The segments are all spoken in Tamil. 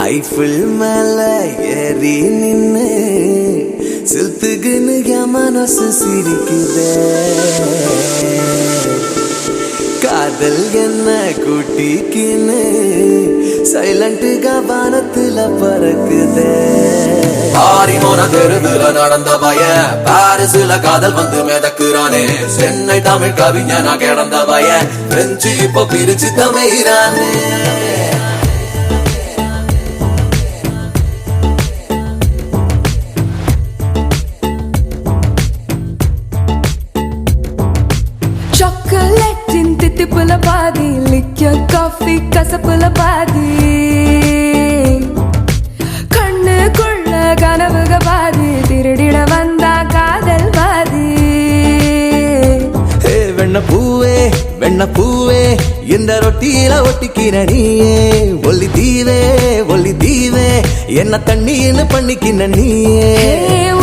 ஐஃபில் மேல ஏறி நின்னு சில்த்துக்குன்னு என் மனசு சிரிக்குதே. காதல் என்ன கூட்டிக்கின்னு சைலண்ட்டுக வானத்துல பறக்குதே. ஆரிமோன தெருதுல நடந்த பையன் பாரிசுல காதல் வந்து மிதக்குறானே. சென்னை தமிழ் கவிஞனா கிடந்த பையன் பிரெஞ்சு இப்ப பிரிச்சு தமிழானே. சாக்லேட்டின் தித்திப்புல பாதி, லிக்கர் காஃபி கசப்புல பாதி, கண்ணுக்குள்ள கனவுக பாதி, திருடிட வந்தா காதல் பாதி. வெண்ண பூவே வெண்ண பூவே இந்த ரொட்டியில ஒட்டிக்கிற நீயே. ஒல்லி தீவே என்ன தண்ணின்னு பண்ணிக்கின நீயே.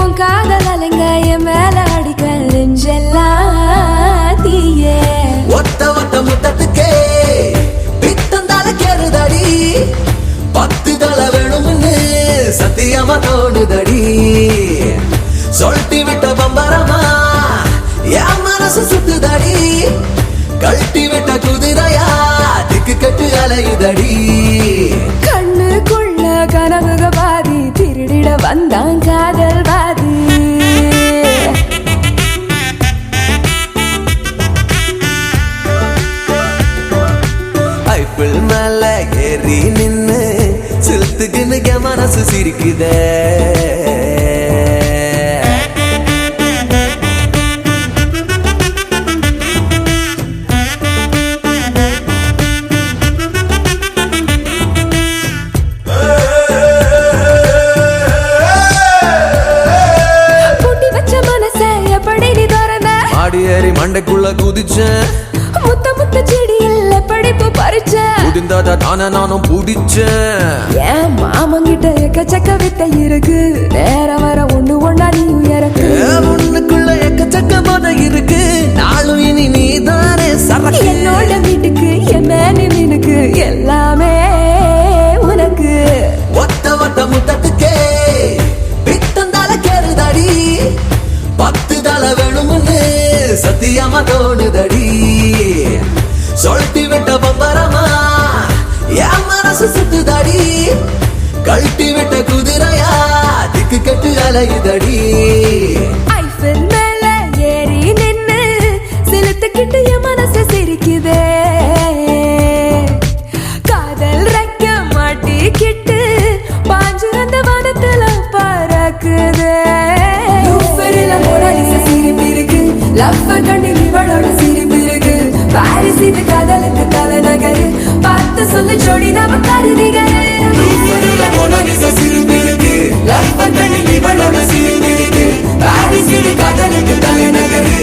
உன் காதல் அலைங்க என் மேல அடிக்க நெஞ்செல்லாம் தீயே. ஒத்த ஒத்த முத்தத்துக்கே பித்தந்தால கேறுதடி. 10 தலை வேணும்னு சத்தியமா தோணுதடி. சொல்லிட்டு விட்ட பம்பரமா என் மனசு சுத்துதடி. கழட்டி விட்ட குதிரையா திக்கு கட்டு அலையுதடி. கண்ணுக்குள்ள கனவுக பாதி, திருடிட வந்தான் காதல் பாதி. ஐஃபில் மேல ஏறி நின்னு சில்த்துக்குன்னு என் மனசு சிரிக்குதே. ஆடி ஏறி மண்டைக்குள்ள குதிச்சேன். முத்த முத்த செடியில் படிப்பு பறிச்சேன். குதிந்தாத தானே நானும் பிடிச்சேன். என் மாமங்கிட்ட எக்கச்சக்க வித்தை இருக்கு. நேரம் வர ஒண்ணு ஒண்ணா நீ உயரக்கு. ஒண்ணுக்குள்ள எக்கச்சக்க போத இருக்கு. நாளும் இனி நீதானே சரக்கு. என்னோட வீட்டுக்கு என் மேனி மீனுக்கு எல்லாமே உனக்கு. ஒத்த ஒத்த முத்தத்துக்கே பித்தந்தால கேறுதடி. 10 தலை வேணும்னு சத்தியமா தோணுதடி. சொல்லிட்டு விட்ட பம்பரமா என் மனசு சுத்துதடி. கழட்டி விட்ட குதிரையா திக்கு கட்டு அலையுதடி. ஐஃபில் மேல ஏறி நின்னு சிலுத்துக்கிட்டு என் மனசு சிரிக்குதே. காதல் ரெக்க மாட்டிக்கிட்டு பாஞ்சு அந்த வானத்துல பறக்குதே. சிரிப்பு இருக்கு, லவ்வர் கண்ணில் இவளோட சிரிப்பு இருக்கு. பாரிஸ் இது காதலுக்கு தலைநகரு, பார்த்து சொல்லு ஜோடி நாம கருதிகரு. சிரிப்பு இருக்கு, லவ்வர் கண்ணில் இவளோட சிரிப்பு இருக்கு. பாரிஸ் இது காதலுக்கு தலைநகரு,